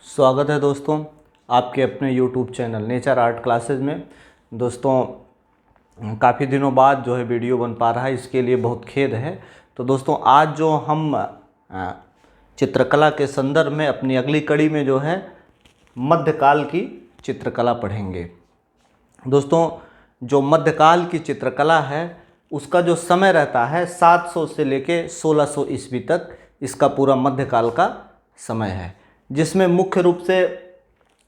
स्वागत है दोस्तों आपके अपने YouTube channel nature art classes में। दोस्तों काफ़ी दिनों बाद जो है वीडियो बन पा रहा है, इसके लिए बहुत खेद है। तो दोस्तों आज जो हम चित्रकला के संदर्भ में अपनी अगली कड़ी में जो है मध्यकाल की चित्रकला पढ़ेंगे। दोस्तों जो मध्यकाल की चित्रकला है उसका जो समय रहता है 700 से लेके 1600 ईस्वी तक, इसका पूरा मध्यकाल का समय है, जिसमें मुख्य रूप से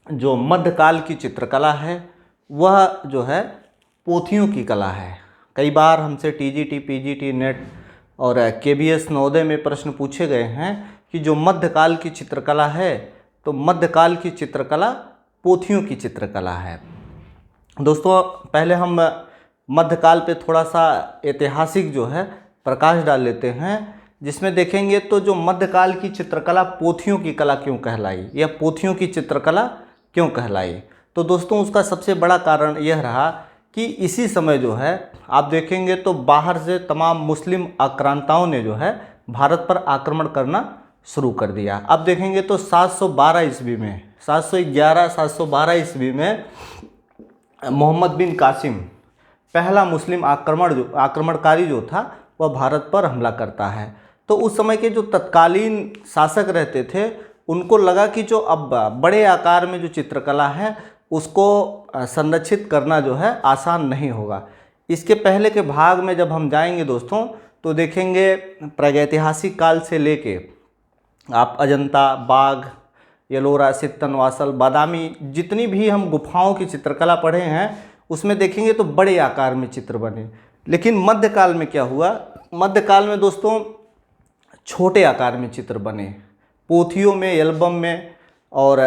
जो मध्यकाल की चित्रकला है वह जो है पोथियों की कला है। कई बार हमसे टीजीटी, पीजीटी, नेट और केबीएस नवोदय में प्रश्न पूछे गए हैं कि जो मध्यकाल की चित्रकला है, तो मध्यकाल की चित्रकला पोथियों की चित्रकला है। दोस्तों पहले हम मध्यकाल पे थोड़ा सा ऐतिहासिक जो है प्रकाश डाल लेते हैं, जिसमें देखेंगे तो जो मध्यकाल की चित्रकला पोथियों की कला क्यों कहलाई या पोथियों की चित्रकला क्यों कहलाई। तो दोस्तों उसका सबसे बड़ा कारण यह रहा कि इसी समय जो है आप देखेंगे तो बाहर से तमाम मुस्लिम आक्रांताओं ने जो है भारत पर आक्रमण करना शुरू कर दिया। अब देखेंगे तो 712 ईस्वी में 712 ईस्वी में मोहम्मद बिन कासिम पहला मुस्लिम आक्रमणकारी जो था वह भारत पर हमला करता है। तो उस समय के जो तत्कालीन शासक रहते थे उनको लगा कि जो अब बड़े आकार में जो चित्रकला है उसको संरक्षित करना जो है आसान नहीं होगा। इसके पहले के भाग में जब हम जाएंगे दोस्तों तो देखेंगे प्रागैतिहासिक काल से लेके आप अजंता, बाघ, येलोरा, सित्तन, वासल, बादामी, जितनी भी हम गुफाओं की चित्रकला पढ़े हैं उसमें देखेंगे तो बड़े आकार में चित्र बने। लेकिन मध्यकाल में क्या हुआ, मध्यकाल में दोस्तों छोटे आकार में चित्र बने, पोथियों में, एल्बम में और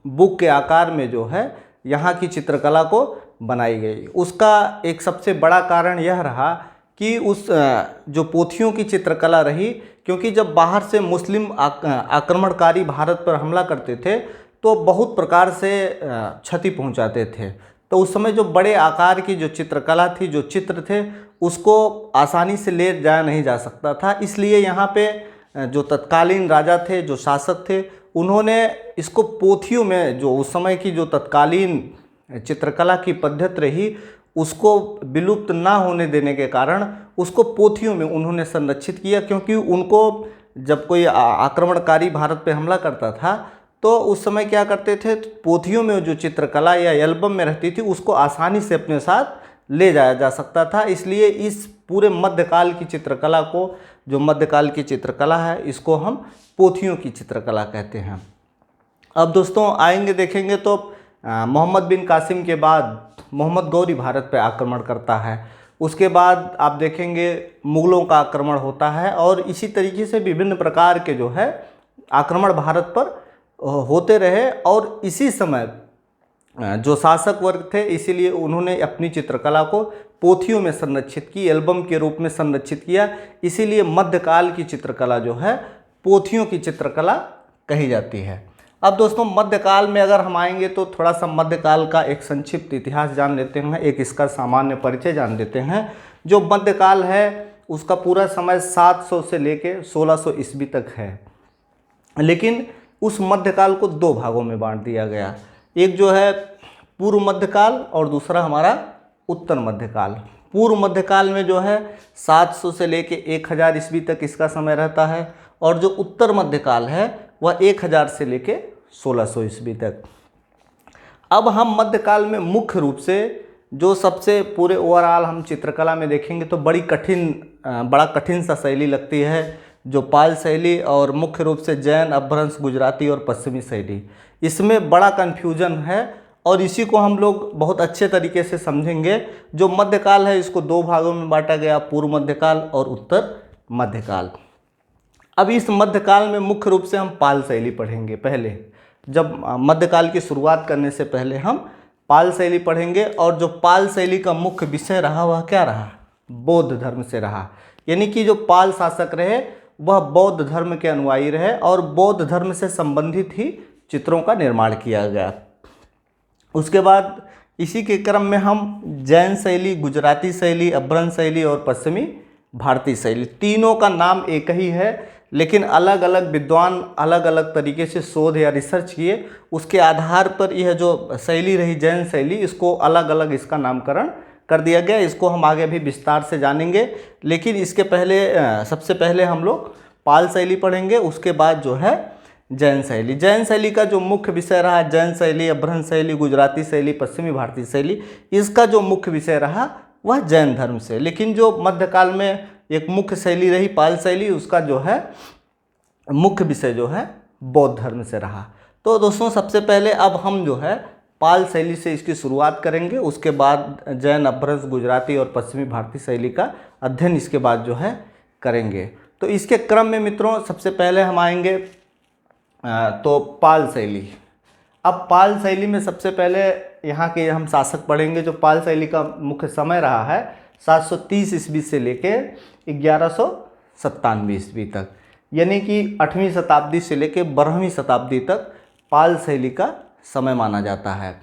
बुक के आकार में जो है यहाँ की चित्रकला को बनाई गई। उसका एक सबसे बड़ा कारण यह रहा कि उस जो पोथियों की चित्रकला रही, क्योंकि जब बाहर से मुस्लिम आक्रमणकारी भारत पर हमला करते थे तो बहुत प्रकार से क्षति पहुंचाते थे। तो उस समय जो बड़े आकार की जो चित्रकला थी, जो चित्र थे, उसको आसानी से ले जाया नहीं जा सकता था। इसलिए यहाँ पे जो तत्कालीन राजा थे, जो शासक थे, उन्होंने इसको पोथियों में, जो उस समय की जो तत्कालीन चित्रकला की पद्धति रही, उसको विलुप्त ना होने देने के कारण उसको पोथियों में उन्होंने संरक्षित किया। क्योंकि उनको जब कोई आक्रमणकारी भारत पे हमला करता था तो उस समय क्या करते थे, पोथियों में जो चित्रकला या एल्बम में रहती थी उसको आसानी से अपने साथ ले जाया जा सकता था। इसलिए इस पूरे मध्यकाल की चित्रकला को, जो मध्यकाल की चित्रकला है, इसको हम पोथियों की चित्रकला कहते हैं। अब दोस्तों आएंगे देखेंगे तो मोहम्मद बिन कासिम के बाद मोहम्मद गौरी भारत पर आक्रमण करता है। उसके बाद आप देखेंगे मुग़लों का आक्रमण होता है और इसी तरीके से विभिन्न प्रकार के जो है आक्रमण भारत पर होते रहे। और इसी समय जो शासक वर्ग थे, इसीलिए उन्होंने अपनी चित्रकला को पोथियों में संरक्षित की, एल्बम के रूप में संरक्षित किया। इसीलिए मध्यकाल की चित्रकला जो है पोथियों की चित्रकला कही जाती है। अब दोस्तों मध्यकाल में अगर हम आएंगे तो थोड़ा सा मध्यकाल का एक संक्षिप्त इतिहास जान लेते हैं, एक इसका सामान्य परिचय जान लेते हैं। जो मध्यकाल है उसका पूरा समय 700 से लेके 1600 ईस्वी तक है। लेकिन उस मध्यकाल को दो भागों में बांट दिया गया, एक जो है पूर्व मध्यकाल और दूसरा हमारा उत्तर मध्यकाल। पूर्व मध्यकाल में जो है 700 से लेके 1000 ईस्वी तक इसका समय रहता है, और जो उत्तर मध्यकाल है वह 1000 से लेके 1600 ईस्वी तक। अब हम मध्यकाल में मुख्य रूप से जो सबसे पूरे ओवरऑल हम चित्रकला में देखेंगे तो बड़ा कठिन सा शैली लगती है, जो पाल शैली और मुख्य रूप से जैन, अपभ्रंश, गुजराती और पश्चिमी शैली। इसमें बड़ा कन्फ्यूजन है और इसी को हम लोग बहुत अच्छे तरीके से समझेंगे। जो मध्यकाल है इसको दो भागों में बांटा गया, पूर्व मध्यकाल और उत्तर मध्यकाल। अब इस मध्यकाल में मुख्य रूप से हम पाल शैली पढ़ेंगे। पहले जब मध्यकाल की शुरुआत करने से पहले हम पाल शैली पढ़ेंगे, और जो पाल शैली का मुख्य विषय रहा वह क्या रहा, बौद्ध धर्म से रहा। यानी कि जो पाल शासक रहे वह बौद्ध धर्म के अनुयायी रहे और बौद्ध धर्म से संबंधित ही चित्रों का निर्माण किया गया। उसके बाद इसी के क्रम में हम जैन शैली, गुजराती शैली, अपभ्रंश शैली और पश्चिमी भारतीय शैली। तीनों का नाम एक ही है, लेकिन अलग अलग विद्वान अलग अलग तरीके से शोध या रिसर्च किए, उसके आधार पर यह जो शैली रही जैन शैली, इसको अलग अलग इसका नामकरण कर दिया गया। इसको हम आगे भी विस्तार से जानेंगे, लेकिन इसके पहले सबसे पहले हम लोग पाल शैली पढ़ेंगे, उसके बाद जो है जैन शैली। जैन शैली का जो मुख्य विषय रहा, जैन शैली, अभ्रंश शैली, गुजराती शैली, पश्चिमी भारतीय शैली, इसका जो मुख्य विषय रहा वह जैन धर्म से। लेकिन जो मध्यकाल में एक मुख्य शैली रही पाल शैली, उसका जो है मुख्य विषय जो है बौद्ध धर्म से रहा। तो दोस्तों सबसे पहले अब हम जो है पाल शैली से इसकी शुरुआत करेंगे, उसके बाद जैन, अभ्रंश, गुजराती और पश्चिमी भारतीय शैली का अध्ययन इसके बाद जो है करेंगे। तो इसके क्रम में मित्रों सबसे पहले हम आएंगे तो पाल शैली। अब पाल शैली में सबसे पहले यहाँ के हम शासक पढ़ेंगे। जो पाल शैली का मुख्य समय रहा है 730 ईस्वी से लेके 1197 ईस्वी तक, यानी कि 8वीं शताब्दी से लेके 12वीं शताब्दी तक पाल शैली का समय माना जाता है।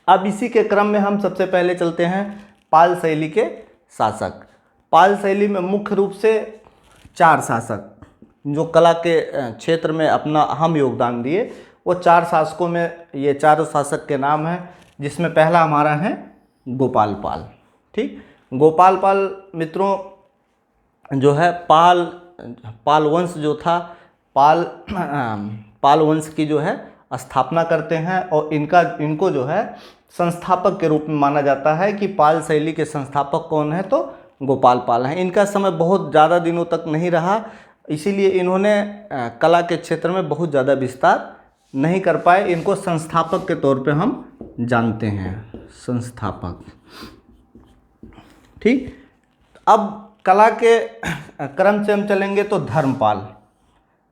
अब इसी के क्रम में हम सबसे पहले चलते हैं पाल शैली के शासक। पाल शैली में मुख्य रूप से 4 शासक जो कला के क्षेत्र में अपना अहम योगदान दिए, वो 4 शासकों में ये चारों शासक के नाम हैं, जिसमें पहला हमारा है गोपाल पाल। ठीक, गोपाल पाल मित्रों जो है पाल वंश जो था, पाल वंश की जो है स्थापना करते हैं, और इनको जो है संस्थापक के रूप में माना जाता है कि पाल शैली के संस्थापक कौन है, तो गोपाल पाल हैं। इनका समय बहुत ज़्यादा दिनों तक नहीं रहा, इसीलिए इन्होंने कला के क्षेत्र में बहुत ज़्यादा विस्तार नहीं कर पाए। इनको संस्थापक के तौर पे हम जानते हैं, संस्थापक। ठीक, अब कला के क्रम से हम चलेंगे तो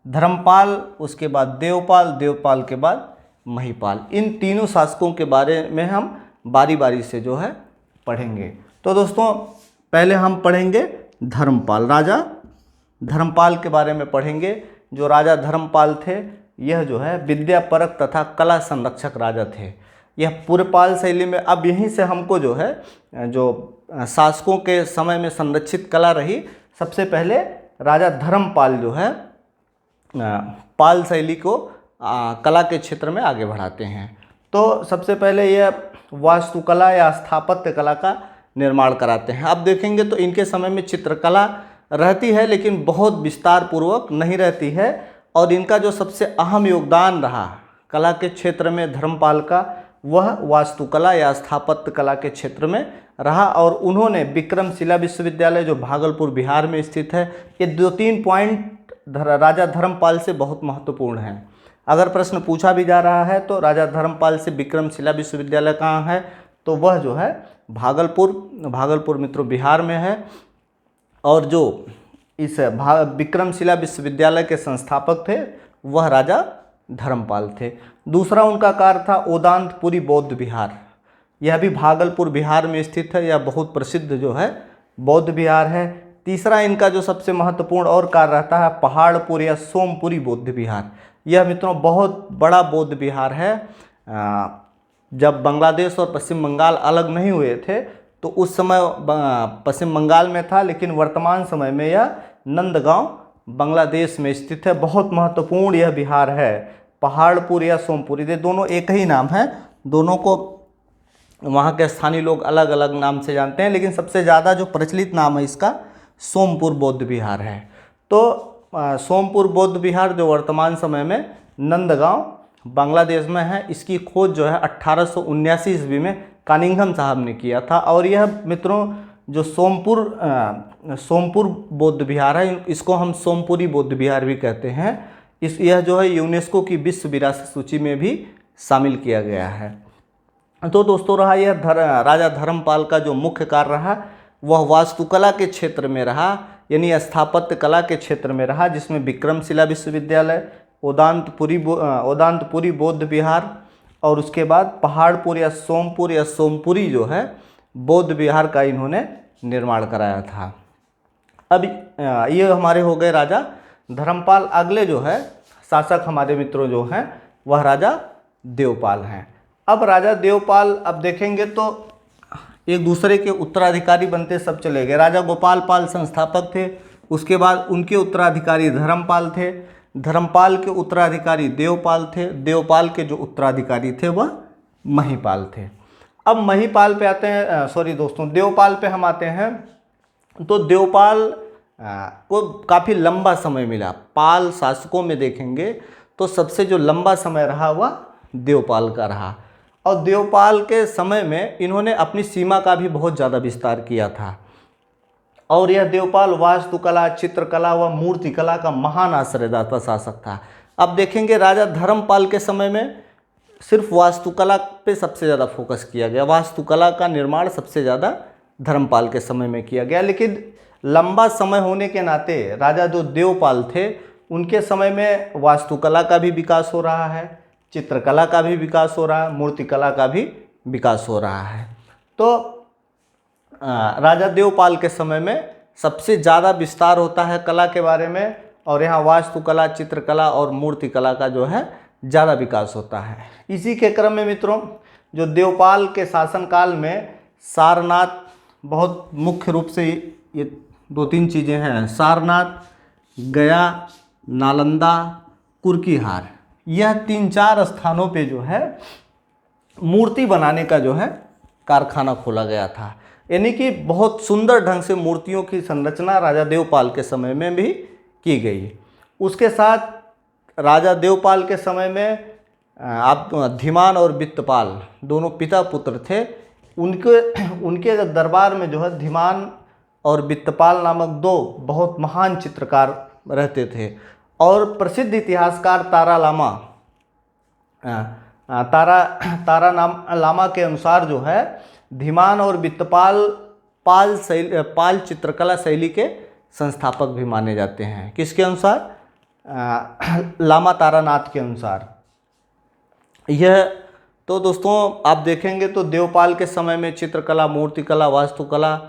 धर्मपाल, उसके बाद देवपाल के बाद महिपाल। इन तीनों शासकों के बारे में हम बारी बारी से जो है पढ़ेंगे। तो दोस्तों पहले हम पढ़ेंगे धर्मपाल, राजा धर्मपाल के बारे में पढ़ेंगे। जो राजा धर्मपाल थे, यह जो है विद्यापरक तथा कला संरक्षक राजा थे। यह पुरपाल शैली में, अब यहीं से हमको जो है जो शासकों के समय में संरक्षित कला रही, सबसे पहले राजा धर्मपाल जो है पाल शैली को कला के क्षेत्र में आगे बढ़ाते हैं। तो सबसे पहले यह वास्तुकला या स्थापत्य कला का निर्माण कराते हैं। अब देखेंगे तो इनके समय में चित्रकला रहती है, लेकिन बहुत विस्तार पूर्वक नहीं रहती है। और इनका जो सबसे अहम योगदान रहा कला के क्षेत्र में धर्मपाल का, वह वास्तुकला या स्थापत्य कला के क्षेत्र में रहा। और उन्होंने विक्रमशिला विश्वविद्यालय जो भागलपुर बिहार में स्थित है, ये 2-3 पॉइंट राजा धर्मपाल से बहुत महत्वपूर्ण हैं। अगर प्रश्न पूछा भी जा रहा है तो राजा धर्मपाल से विक्रमशिला विश्वविद्यालय कहाँ है, तो वह जो है भागलपुर मित्रों बिहार में है। और जो इस विक्रमशिला विश्वविद्यालय के संस्थापक थे वह राजा धर्मपाल थे। दूसरा उनका कार्य था ओदांतपुरी बौद्ध विहार, यह भी भागलपुर बिहार में स्थित है। यह बहुत प्रसिद्ध जो है बौद्ध विहार है। तीसरा इनका जो सबसे महत्वपूर्ण और कार्य रहता है पहाड़पुर या सोमपुरी बौद्ध विहार। यह मित्रों बहुत बड़ा बौद्ध विहार है। जब बांग्लादेश और पश्चिम बंगाल अलग नहीं हुए थे तो उस समय पश्चिम बंगाल में था, लेकिन वर्तमान समय में यह नंदगांव बांग्लादेश में स्थित है। बहुत महत्वपूर्ण यह विहार है। पहाड़पुर या सोमपुरी, ये दोनों एक ही नाम है, दोनों को वहाँ के स्थानीय लोग अलग अलग नाम से जानते हैं, लेकिन सबसे ज़्यादा जो प्रचलित नाम है इसका सोमपुर बौद्ध विहार है। तो सोमपुर बौद्ध विहार जो वर्तमान समय में नंदगांव बांग्लादेश में है, इसकी खोज जो है 1879 ईस्वी में कानिंघम साहब ने किया था। और यह मित्रों जो सोमपुर बौद्ध विहार है, इसको हम सोमपुरी बौद्ध विहार भी कहते हैं। यह जो है यूनेस्को की विश्व विरासत सूची में भी शामिल किया गया है। तो दोस्तों रहा यह राजा धर्मपाल का जो मुख्य कार्य रहा वह वास्तुकला के क्षेत्र में रहा, यानी स्थापत्य कला के क्षेत्र में रहा, जिसमें विक्रमशिला विश्वविद्यालय, ओदांतपुरी बौद्ध विहार और उसके बाद पहाड़पुर या सोमपुरी जो है बौद्ध विहार का इन्होंने निर्माण कराया था। अब ये हमारे हो गए राजा धर्मपाल। अगले जो है शासक हमारे मित्रों जो हैं वह राजा देवपाल हैं। अब राजा देवपाल अब देखेंगे तो एक दूसरे के उत्तराधिकारी बनते सब चले गए। राजा गोपाल पाल संस्थापक थे, उसके बाद उनके उत्तराधिकारी धर्मपाल थे, धर्मपाल के उत्तराधिकारी देवपाल थे, देवपाल के जो उत्तराधिकारी थे वह महिपाल थे। अब महिपाल पे आते हैं, सॉरी दोस्तों, देवपाल पे हम आते हैं। तो देवपाल को काफ़ी लंबा समय मिला। पाल शासकों में देखेंगे तो सबसे जो लंबा समय रहा वह देवपाल का रहा, और देवपाल के समय में इन्होंने अपनी सीमा का भी बहुत ज़्यादा विस्तार किया था। और यह देवपाल वास्तुकला, चित्रकला व मूर्तिकला का महान आश्रयदाता शासक था। अब देखेंगे राजा धर्मपाल के समय में सिर्फ वास्तुकला पे सबसे ज़्यादा फोकस किया गया, वास्तुकला का निर्माण सबसे ज़्यादा धर्मपाल के समय में किया गया। लेकिन लंबा समय होने के नाते राजा जो देवपाल थे उनके समय में वास्तुकला का भी विकास हो रहा है, चित्रकला का भी विकास हो रहा है, मूर्तिकला का भी विकास हो रहा है। तो राजा देवपाल के समय में सबसे ज़्यादा विस्तार होता है कला के बारे में, और यहाँ वास्तुकला, चित्रकला और मूर्तिकला का जो है ज़्यादा विकास होता है। इसी के क्रम में मित्रों, जो देवपाल के शासनकाल में सारनाथ, बहुत मुख्य रूप से ये 2-3 चीज़ें हैं, सारनाथ, गया, नालंदा, कुर्कीहार, यह 3-4 स्थानों पे जो है मूर्ति बनाने का जो है कारखाना खोला गया था। यानी कि बहुत सुंदर ढंग से मूर्तियों की संरचना राजा देवपाल के समय में भी की गई। उसके साथ राजा देवपाल के समय में आप धीमान और वित्तपाल दोनों पिता पुत्र थे। उनके दरबार में जो है धीमान और वित्तपाल नामक 2 बहुत महान चित्रकार रहते थे। और प्रसिद्ध इतिहासकार लामा के अनुसार जो है धीमान और वित्तपाल पाल चित्रकला शैली के संस्थापक भी माने जाते हैं। किसके अनुसार? लामा तारानाथ के अनुसार। यह तो दोस्तों आप देखेंगे तो देवपाल के समय में चित्रकला, मूर्तिकला, वास्तुकला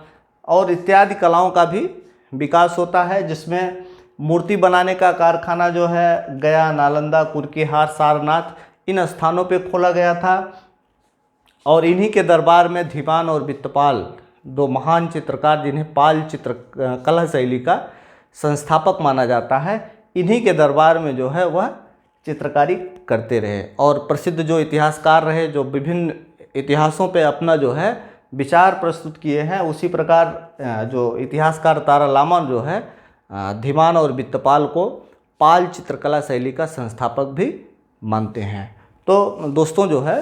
और इत्यादि कलाओं का भी विकास होता है, जिसमें मूर्ति बनाने का कारखाना जो है गया, नालंदा, कुर्कीहार, सारनाथ इन स्थानों पे खोला गया था। और इन्हीं के दरबार में धीमान और वित्तपाल 2 महान चित्रकार, जिन्हें पाल चित्रकला शैली का संस्थापक माना जाता है, इन्हीं के दरबार में जो है वह चित्रकारी करते रहे। और प्रसिद्ध जो इतिहासकार रहे, जो विभिन्न इतिहासों पे अपना जो है विचार प्रस्तुत किए हैं, उसी प्रकार जो इतिहासकार तारा लामा जो है धीमान और वित्तपाल को पाल चित्रकला शैली का संस्थापक भी मानते हैं। तो दोस्तों जो है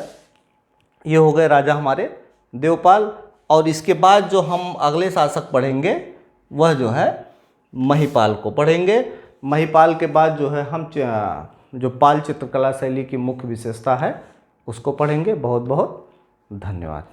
ये हो गए राजा हमारे देवपाल। और इसके बाद जो हम अगले शासक पढ़ेंगे वह जो है महिपाल को पढ़ेंगे। महिपाल के बाद जो है हम जो पाल चित्रकला शैली की मुख्य विशेषता है उसको पढ़ेंगे। बहुत बहुत धन्यवाद।